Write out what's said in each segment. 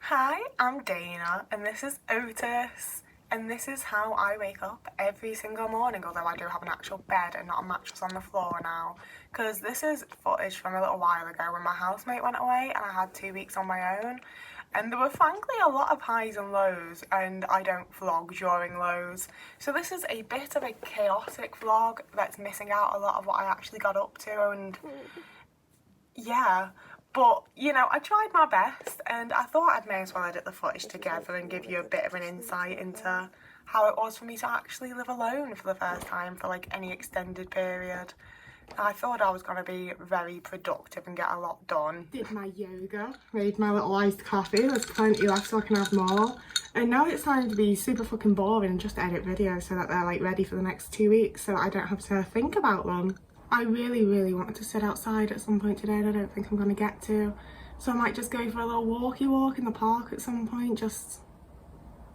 Hi, I'm Dana, and this is Otis, and this is how I wake up every single morning, although I do have an actual bed and not a mattress on the floor now, because this is footage from a little while ago when my housemate went away and I had 2 weeks on my own, and there were frankly a lot of highs and lows, and I don't vlog during lows, so this is a bit of a chaotic vlog that's missing out a lot of what I actually got up to, and yeah, but I tried my best and I thought I may as well edit the footage together and give you a bit of an insight into how it was for me to actually live alone for the first time for like any extended period. I thought I was going to be very productive and get a lot done. Did my yoga, made my little iced coffee, there's plenty left so I can have more. And now it's time to be super fucking boring and just edit videos so that they're like ready for the next 2 weeks so I don't have to think about them. I really want to sit outside at some point today and I don't think I'm going to get to. So I might just go for a little walkie walk in the park at some point just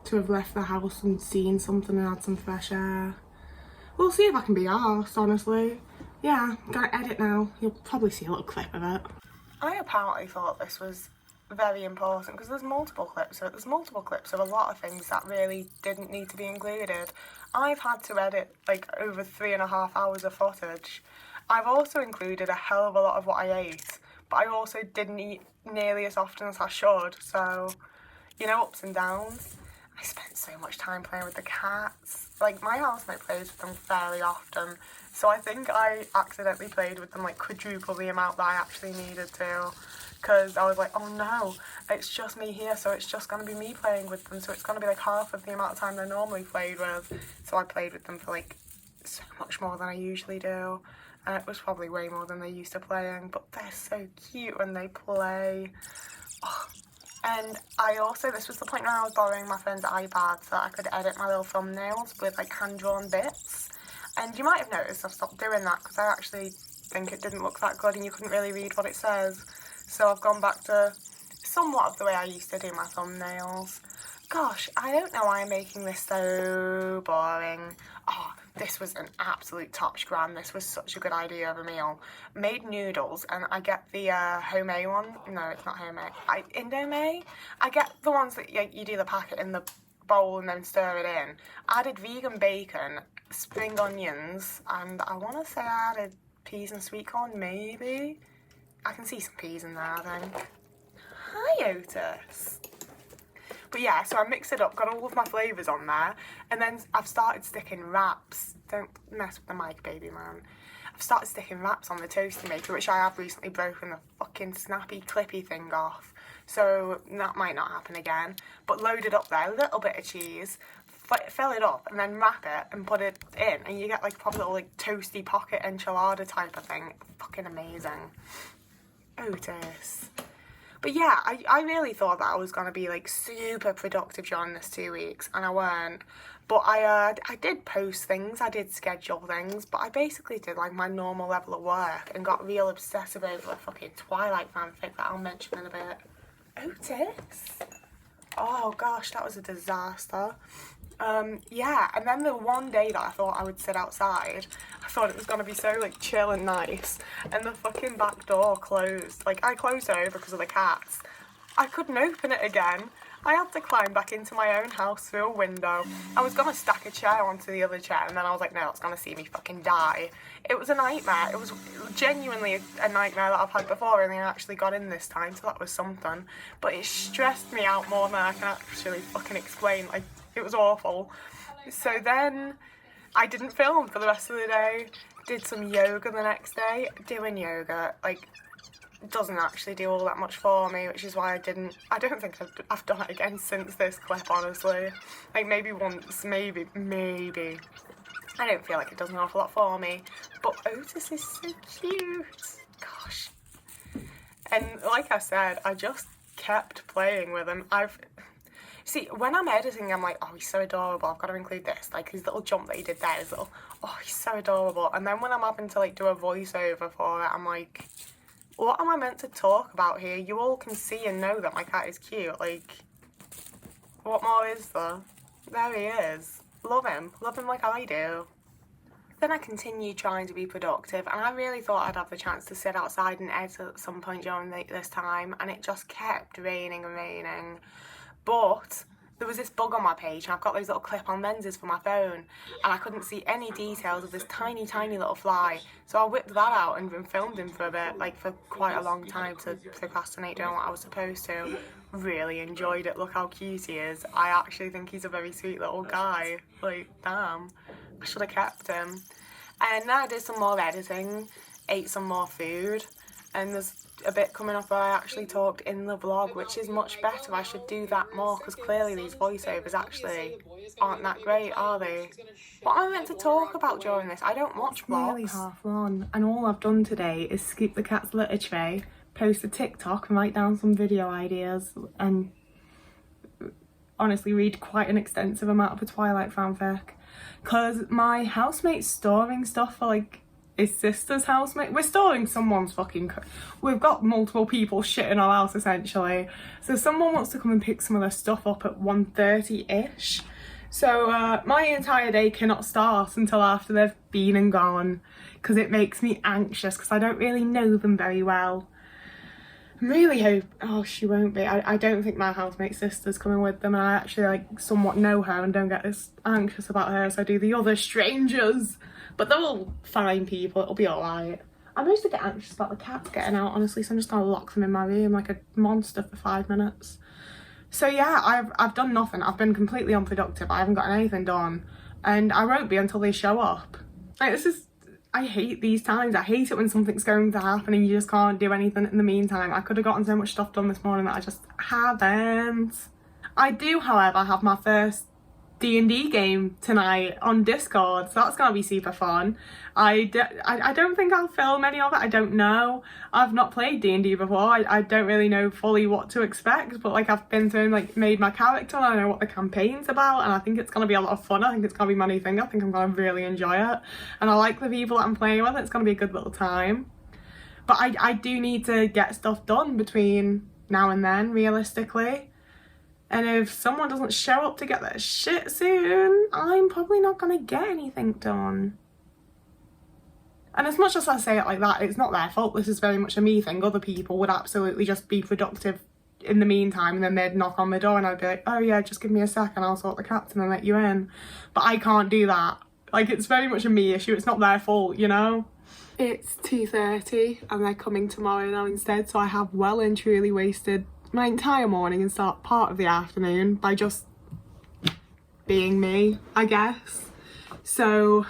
to have left the house and seen something and had some fresh air. We'll see if I can be arsed, honestly. Yeah, I'm going to edit now. You'll probably see a little clip of it. I apparently thought this was very important because there's multiple clips of it. There's multiple clips of a lot of things that really didn't need to be included. I've had to edit like over 3.5 hours of footage. I've also included a hell of a lot of what I ate, but I also didn't eat nearly as often as I should, so, ups and downs. I spent so much time playing with the cats. Like, my housemate plays with them fairly often, so I think I accidentally played with them like quadruple the amount that I actually needed to, because I was like, oh no, it's just me here, so it's just going to be me playing with them, so it's going to be like half of the amount of time they're normally played with. So I played with them for like so much more than I usually do. And it was probably way more than they used to playing, but they're so cute when they play. Oh. And this was the point where I was borrowing my friend's iPad so that I could edit my little thumbnails with like hand-drawn bits. And you might have noticed I've stopped doing that because I actually think it didn't look that good and you couldn't really read what it says. So I've gone back to somewhat of the way I used to do my thumbnails. Gosh, I don't know why I'm making this so boring. Oh, this was an absolute top scram. This was such a good idea of a meal. Made noodles, and I get the homemade one. No, it's not homemade. Indomie? I get the ones that you do the packet in the bowl and then stir it in. Added vegan bacon, spring onions, and I want to say I added peas and sweet corn, maybe? I can see some peas in there, I think. Hi, Otis. But yeah, so I mixed it up, got all of my flavours on there, and then I've started sticking wraps. Don't mess with the mic, baby man. I've started sticking wraps on the toasty maker, which I have recently broken the fucking snappy clippy thing off. So that might not happen again. But load it up there, a little bit of cheese, fill it up, and then wrap it and put it in, and you get like a proper little like toasty pocket enchilada type of thing. Fucking amazing. Otis. But yeah, I really thought that I was going to be like super productive during this 2 weeks, and I weren't. But I did post things, I did schedule things, but I basically did like my normal level of work and got real obsessive over a fucking Twilight fanfic that I'll mention in a bit. Otis? Oh gosh, that was a disaster. Yeah, and then the one day that I thought I would sit outside, I thought it was going to be so like chill and nice, and the fucking back door closed. Like, I closed it over because of the cats. I couldn't open it again. I had to climb back into my own house through a window. I was going to stack a chair onto the other chair, and then I was like, no, it's going to see me fucking die. It was a nightmare. It was genuinely a nightmare that I've had before, and I actually got in this time, so that was something. But it stressed me out more than I can actually fucking explain. Like, it was awful. So then I didn't film for the rest of the day. Did some yoga the next day. Doing yoga, like, doesn't actually do all that much for me, which is why I don't think I've done it again since this clip, honestly. Like, maybe once, maybe. I don't feel like it does an awful lot for me. But Otis is so cute. Gosh. And like I said, I just kept playing with him. See, when I'm editing, I'm like, oh, he's so adorable, I've got to include this. Like, his little jump that he did there, his little, oh, he's so adorable. And then when I'm having to, like, do a voiceover for it, I'm like, what am I meant to talk about here? You all can see and know that my cat is cute. Like, what more is there? There he is. Love him like I do. Then I continued trying to be productive, and I really thought I'd have the chance to sit outside and edit at some point during this time, and it just kept raining and raining. But there was this bug on my page, and I've got those little clip-on lenses for my phone, and I couldn't see any details of this tiny, tiny little fly. So I whipped that out and filmed him for a bit, like for quite a long time, to procrastinate doing what I was supposed to. Really enjoyed it. Look how cute he is. I actually think he's a very sweet little guy. Like, damn. I should have kept him. And then I did some more editing, ate some more food, and there's a bit coming up where I actually talked in the vlog, which is much better. I should do that more, because clearly these voiceovers actually aren't that great, are they? What am I meant to talk about during this? I don't watch vlogs. It's nearly 1:30, and all I've done today is scoop the cat's litter tray, post a TikTok and write down some video ideas, and honestly read quite an extensive amount of a Twilight fanfic. Because my housemate's storing stuff for, like, his sister's housemate. We're storing someone's fucking... We've got multiple people shit in our house, essentially. So someone wants to come and pick some of their stuff up at 1:30-ish. So my entire day cannot start until after they've been and gone, because it makes me anxious, because I don't really know them very well. I really hope... Oh, she won't be. I don't think my housemate's sister's coming with them, and I actually, like, somewhat know her and don't get as anxious about her as I do the other strangers. But they're all fine people, it'll be alright. I mostly get anxious about the cats getting out, honestly, so I'm just gonna lock them in my room like a monster for 5 minutes. So yeah, I've done nothing. I've been completely unproductive. I haven't gotten anything done, and I won't be until they show up. Like, this is... I hate these times. I hate it when something's going to happen and you just can't do anything in the meantime. I could have gotten so much stuff done this morning that I just haven't. I do, however, have my first D&D game tonight on Discord, so that's gonna be super fun. I don't think I'll film any of it. I don't know. I've not played D&D before. I don't really know fully what to expect, but like, I've been through and like made my character, and I know what the campaign's about, and I think it's gonna be a lot of fun. I think it's gonna be my new thing. I think I'm gonna really enjoy it, and I like the people that I'm playing with. It's gonna be a good little time. But I do need to get stuff done between now and then, realistically. And if someone doesn't show up to get their shit soon, I'm probably not going to get anything done. And as much as I say it like that, it's not their fault. This is very much a me thing. Other people would absolutely just be productive in the meantime, and then they'd knock on the door and I'd be like, oh yeah, just give me a second, I'll sort the cats and then let you in. But I can't do that. Like, it's very much a me issue. It's not their fault, you know? It's 2:30 and they're coming tomorrow now instead, so I have well and truly wasted my entire morning and start part of the afternoon by just being me, I guess. So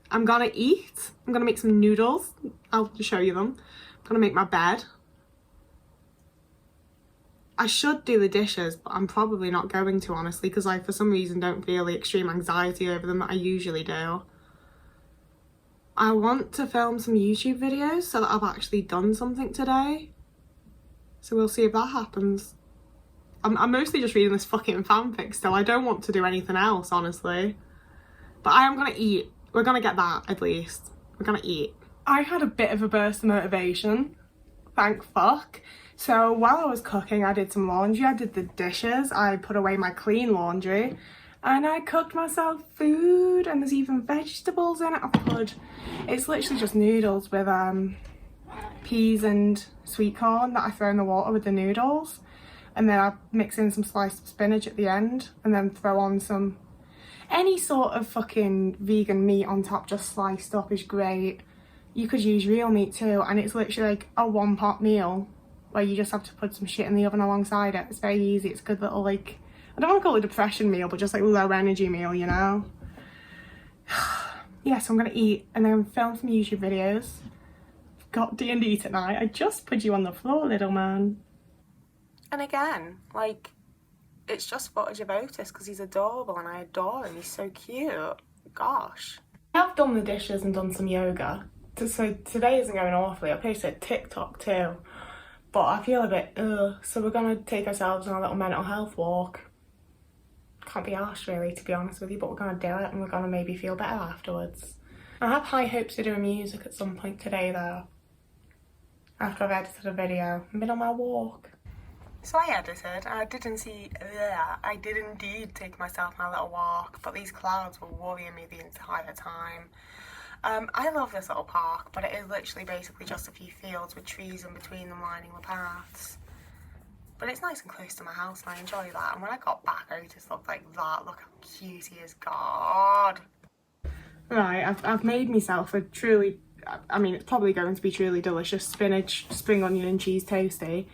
I'm gonna eat. I'm gonna make some noodles. I'll show you them. I'm gonna make my bed. I should do the dishes, but I'm probably not going to, honestly, because I, for some reason, don't feel the extreme anxiety over them that I usually do. I want to film some YouTube videos so that I've actually done something today. So we'll see if that happens. I'm mostly just reading this fucking fanfic still. I don't want to do anything else, honestly. But I am gonna eat. We're gonna get that, at least. We're gonna eat. I had a bit of a burst of motivation. Thank fuck. So while I was cooking, I did some laundry. I did the dishes. I put away my clean laundry. And I cooked myself food. And there's even vegetables in it. It's literally just noodles with peas and sweet corn that I throw in the water with the noodles, and then I mix in some sliced spinach at the end, and then throw on some any sort of fucking vegan meat on top. Just sliced up is great. You could use real meat too, and it's literally like a one pot meal where you just have to put some shit in the oven alongside it. It's very easy. It's a good little, like, I don't want to call it a depression meal, but just like low energy meal, you know. Yeah, so I'm gonna eat and then film some YouTube videos. Got D&D tonight. I just put you on the floor, little man. And again, like, it's just footage of Otis because he's adorable and I adore him. He's so cute. Gosh. I've done the dishes and done some yoga. So today isn't going awfully. I posted TikTok too. But I feel a bit so we're gonna take ourselves on a little mental health walk. Can't be arsed really, to be honest with you, but we're gonna do it and we're gonna maybe feel better afterwards. I have high hopes of doing music at some point today though. After I've edited a video and been on my walk. So I edited and I did indeed take myself on a little walk, but these clouds were worrying me the entire time. I love this little park, but it is literally basically just a few fields with trees in between them lining the paths. But it's nice and close to my house and I enjoy that. And when I got back, Otis looked like that. Look how cute he is. God. Right, I've made myself a truly, I mean, it's probably going to be truly delicious spinach, spring onion and cheese toasty.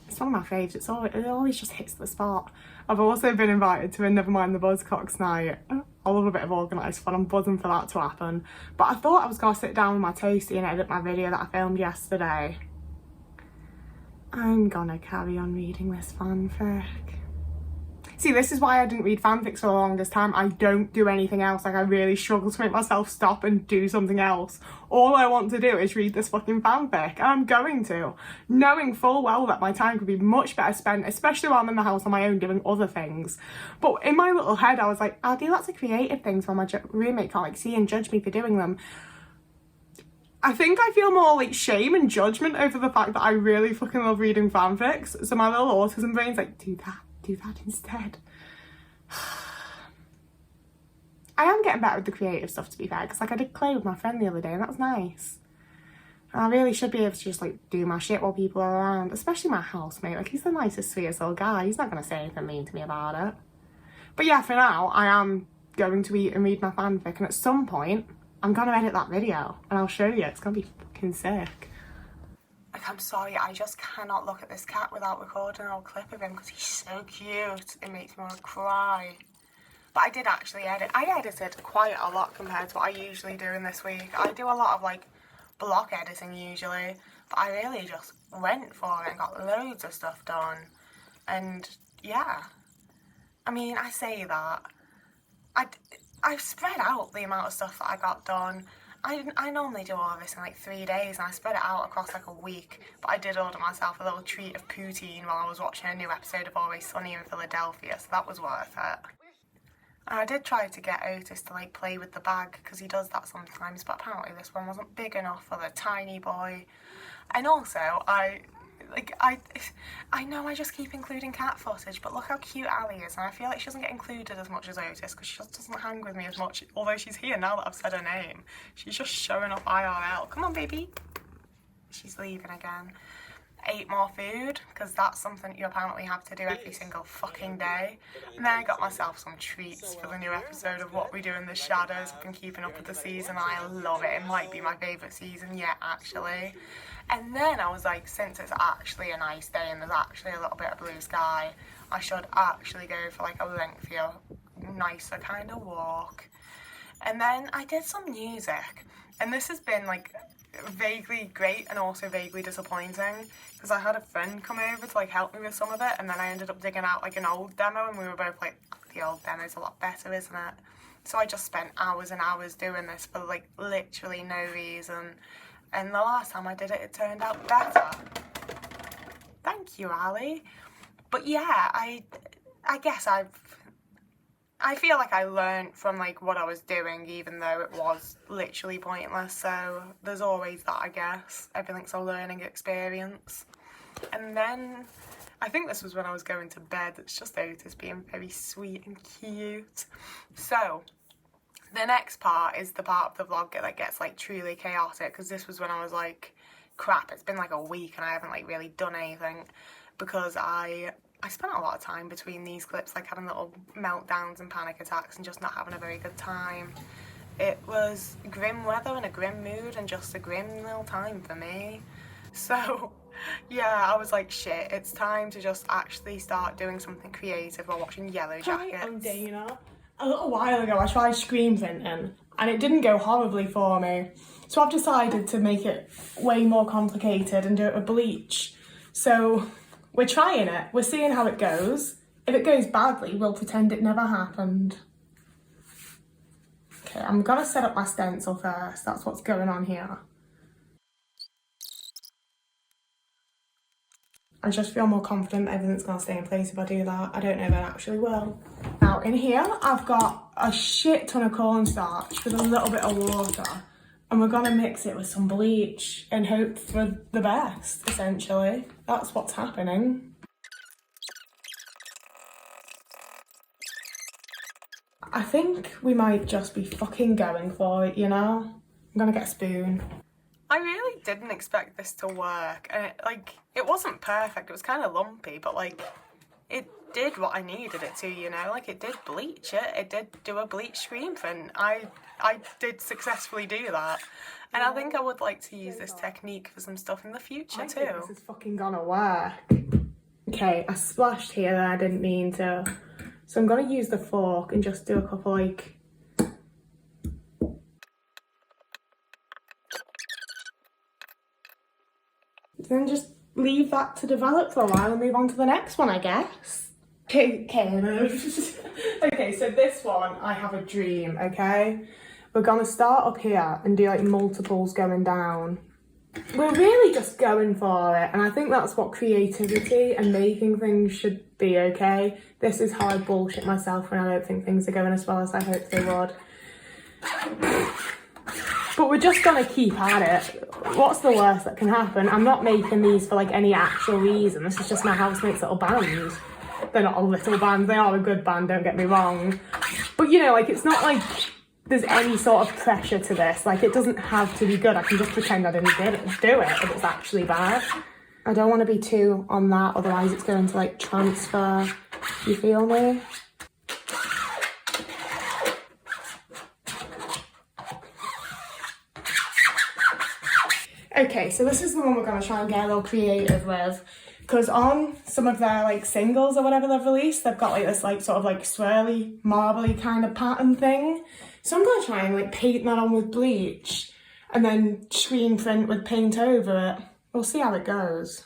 It's one of my favourites. It always just hits the spot. I've also been invited to a Never Mind the Buzzcocks night. I love a bit of organised fun. I'm buzzing for that to happen. But I thought I was going to sit down with my toasty and edit my video that I filmed yesterday. I'm gonna carry on reading this fanfic. See, this is why I didn't read fanfics for the longest time. I don't do anything else. Like, I really struggle to make myself stop and do something else. All I want to do is read this fucking fanfic, and I'm going to. Knowing full well that my time could be much better spent, especially while I'm in the house on my own doing other things. But in my little head, I was like, I'll do lots of creative things while my roommate can't, like, see and judge me for doing them. I think I feel more like shame and judgment over the fact that I really fucking love reading fanfics. So my little autism brain's like, do that instead. I am getting better with the creative stuff, to be fair, because like I did clay with my friend the other day and that was nice. And I really should be able to just like do my shit while people are around, especially my housemate. Like, he's the nicest, sweetest little guy. He's not going to say anything mean to me about it. But yeah, for now, I am going to eat and read my fanfic, and at some point, I'm going to edit that video and I'll show you. It's going to be fucking sick. Like, I'm sorry, I just cannot look at this cat without recording an old clip of him because he's so cute. It makes me want to cry. But I did actually edit. I edited quite a lot compared to what I usually do in this week. I do a lot of like block editing usually, but I really just went for it and got loads of stuff done. And yeah, I mean, I say that. I've spread out the amount of stuff that I got done. I normally do all of this in like 3 days and I spread it out across like a week, but I did order myself a little treat of poutine while I was watching a new episode of Always Sunny in Philadelphia, so that was worth it. And I did try to get Otis to like play with the bag because he does that sometimes, but apparently this one wasn't big enough for the tiny boy. And also, I know I just keep including cat footage, but look how cute Ali is, and I feel like she doesn't get included as much as Otis because she just doesn't hang with me as much, although she's here now that I've said her name. She's just showing up IRL. Come on, baby. She's leaving again. Ate more food, because that's something you apparently have to do every single fucking day. And then I got myself some treats for the new episode of What We Do in the Shadows. I've been keeping up with the season and I love it. It might be my favourite season yet, actually. And then I was like, since it's actually a nice day and there's actually a little bit of blue sky, I should actually go for like a lengthier, nicer kind of walk. And then I did some music, and this has been like vaguely great and also vaguely disappointing because I had a friend come over to like help me with some of it, and then I ended up digging out like an old demo and we were both like, the old demo's a lot better, isn't it? So I just spent hours and hours doing this for like literally no reason, and the last time I did it, it turned out better. Thank you, Ali. But yeah, I guess I feel like I learned from like what I was doing, even though it was literally pointless. So there's always that, I guess. Everything's a learning experience. And then I think this was when I was going to bed. It's just Otis being very sweet and cute. So the next part is the part of the vlog that gets like truly chaotic, because this was when I was like, crap, it's been like a week and I haven't like really done anything, because I spent a lot of time between these clips like having little meltdowns and panic attacks and just not having a very good time. It was grim weather and a grim mood and just a grim little time for me. So yeah, I was like, shit, it's time to just actually start doing something creative while watching Yellow Jackets. Hi, I'm Dana. A little while ago I tried screen printing and it didn't go horribly for me. So I've decided to make it way more complicated and do it with bleach. So we're trying it, we're seeing how it goes. If it goes badly, we'll pretend it never happened. Okay, I'm gonna set up my stencil first, that's what's going on here. I just feel more confident everything's gonna stay in place if I do that. I don't know if it actually will. Now in here, I've got a shit ton of cornstarch with a little bit of water. And we're gonna mix it with some bleach and hope for the best, essentially. That's what's happening. I think we might just be fucking going for it, you know? I'm gonna get a spoon. I really didn't expect this to work, and it wasn't perfect, it was kind of lumpy, but like, it did what I needed it to, you know, like it did bleach it, it did do a bleach screen print. I did successfully do that, and I think I would like to use this technique for some stuff in the future too. I think this is fucking gonna work. Okay, I splashed here and I didn't mean to, so I'm gonna use the fork and just do a couple like, then just leave that to develop for a while and move on to the next one, I guess. Okay, okay, so this one, I have a dream, okay? We're gonna start up here and do like multiples going down. We're really just going for it, and I think that's what creativity and making things should be, okay? This is how I bullshit myself when I don't think things are going as well as I hope they would. But we're just gonna keep at it. What's the worst that can happen? I'm not making these for like any actual reason. This is just my housemate's little band. They're not a little band, they are a good band, don't get me wrong. But you know, like it's not like there's any sort of pressure to this. Like it doesn't have to be good. I can just pretend I didn't do it if it's actually bad. I don't want to be too on that, otherwise it's going to like transfer. You feel me? Okay, so this is the one we're going to try and get a little creative with, because on some of their like singles or whatever they've released, they've got like this like sort of like swirly, marbly kind of pattern thing. So I'm going to try and like paint that on with bleach and then screen print with paint over it. We'll see how it goes.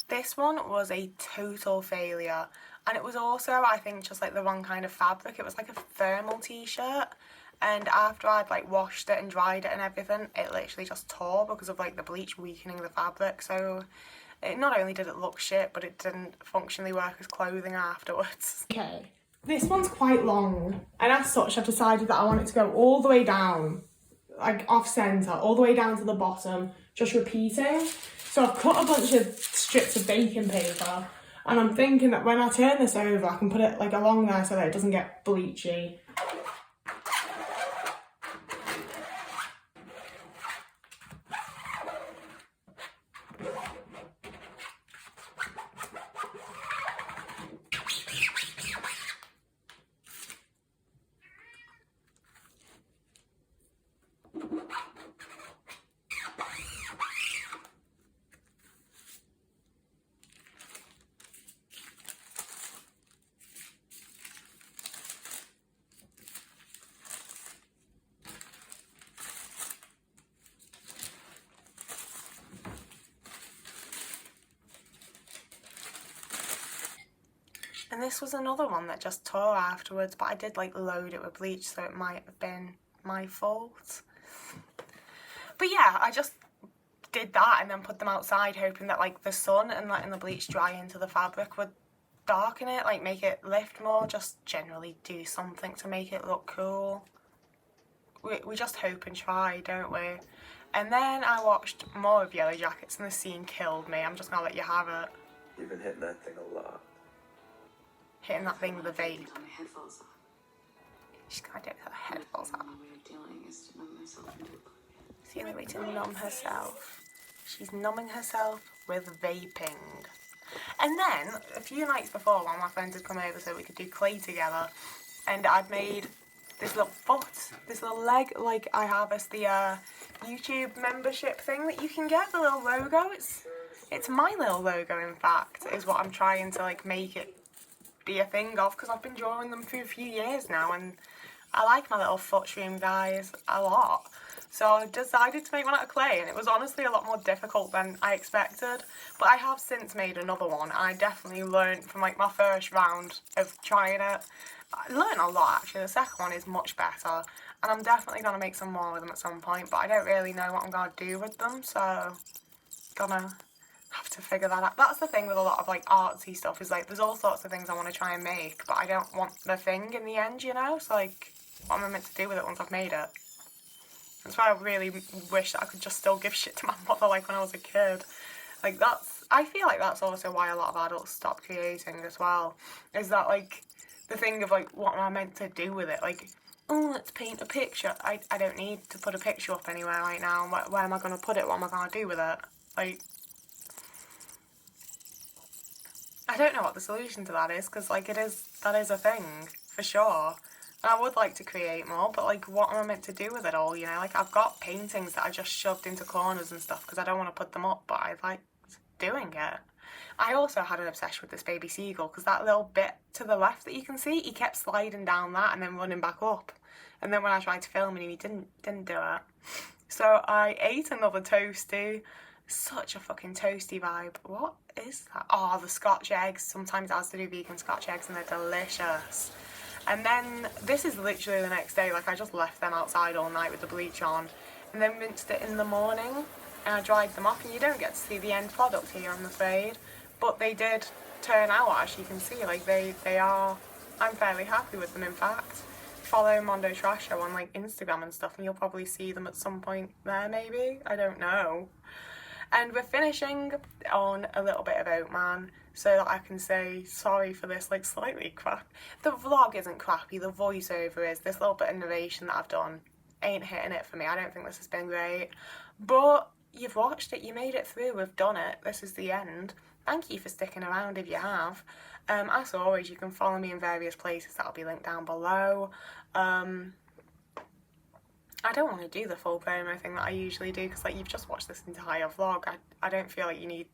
This one was a total failure, and it was also, I think, just like the wrong kind of fabric. It was like a thermal t-shirt. And after I'd like washed it and dried it and everything, it literally just tore because of like the bleach weakening the fabric. So it not only did it look shit, but it didn't functionally work as clothing afterwards. Okay, this one's quite long, and as such I've decided that I want it to go all the way down, like off centre, all the way down to the bottom, just repeating. So I've cut a bunch of strips of baking paper, and I'm thinking that when I turn this over, I can put it like along there so that it doesn't get bleachy. And this was another one that just tore afterwards, but I did like load it with bleach, so it might have been my fault. But yeah, I just did that and then put them outside, hoping that like the sun and letting the bleach dry into the fabric would darken it, like make it lift more, just generally do something to make it look cool. We just hope and try, don't we? And then I watched more of Yellow Jackets and the scene killed me. I'm just gonna let you have it. You've been hitting that thing a lot. Hitting that thing with a vape. She's gonna do it with her headphones on. It's the only way to numb herself. She's numbing herself with vaping. And then, a few nights before, one of my friends had come over so we could do clay together, and I'd made this little foot, this little leg, like I harvest the YouTube membership thing that you can get, the little logo. It's my little logo, in fact, is what I'm trying to like make it be a thing of, because I've been drawing them for a few years now, and I like my little foot stream guys a lot. So I decided to make one out of clay, and it was honestly a lot more difficult than I expected. But I have since made another one, and I definitely learned from like my first round of trying it. I learned a lot actually. The second one is much better, and I'm definitely going to make some more with them at some point, but I don't really know what I'm going to do with them, so gonna have to figure that out. That's the thing with a lot of like artsy stuff, is like there's all sorts of things I want to try and make, but I don't want the thing in the end, you know? So like, what am I meant to do with it once I've made it? That's why I really wish that I could just still give shit to my mother like when I was a kid. Like I feel like that's also why a lot of adults stop creating as well, is that like the thing of like, what am I meant to do with it? Like, oh, let's paint a picture. I don't need to put a picture up anywhere right now. Where am I going to put it? What am I going to do with it? Like, I don't know what the solution to that is, because, like, that is a thing, for sure. And I would like to create more, but, like, what am I meant to do with it all, you know? Like, I've got paintings that I just shoved into corners and stuff because I don't want to put them up, but I like doing it. I also had an obsession with this baby seagull, because that little bit to the left that you can see, he kept sliding down that and then running back up. And then when I tried to film him, he didn't do it. So I ate another toasty. Such a fucking toasty vibe. What is that? Oh, the Scotch eggs. Sometimes I do vegan Scotch eggs and they're delicious. And then this is literally the next day. Like, I just left them outside all night with the bleach on, and then rinsed it in the morning, and I dried them off. And you don't get to see the end product here, I'm afraid, but they did turn out, as you can see. Like, they are. I'm fairly happy with them, in fact. Follow Mondo Trash Show on, like, Instagram and stuff, and you'll probably see them at some point there, maybe. I don't know. And we're finishing on a little bit of Oatman, so that I can say sorry for this, like, slightly crap. The vlog isn't crappy, the voiceover is. This little bit of narration that I've done ain't hitting it for me. I don't think this has been great. But you've watched it, you made it through, we've done it. This is the end. Thank you for sticking around if you have. As always, you can follow me in various places that'll be linked down below. I don't want to do the full promo thing that I usually do, because, like, you've just watched this entire vlog. I don't feel like you need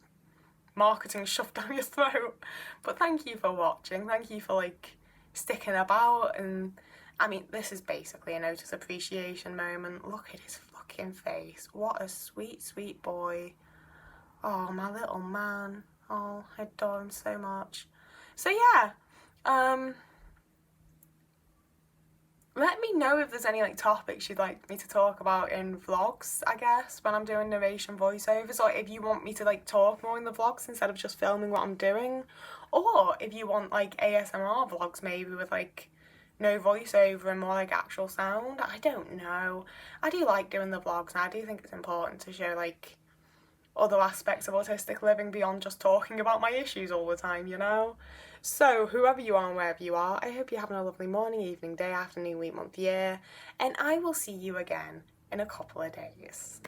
marketing shoved down your throat. But thank you for watching. Thank you for, like, sticking about. And I mean, this is basically a notice appreciation moment. Look at his fucking face. What a sweet, sweet boy. Oh, my little man. Oh, I adore him so much. So yeah, let me know if there's any, like, topics you'd like me to talk about in vlogs, I guess, when I'm doing narration voiceovers, or if you want me to, like, talk more in the vlogs instead of just filming what I'm doing, or if you want, like, ASMR vlogs maybe with, like, no voiceover and more, like, actual sound. I don't know. I do like doing the vlogs, and I do think it's important to show, like, other aspects of autistic living beyond just talking about my issues all the time, you know? So, whoever you are and wherever you are, I hope you're having a lovely morning, evening, day, afternoon, week, month, year, and I will see you again in a couple of days.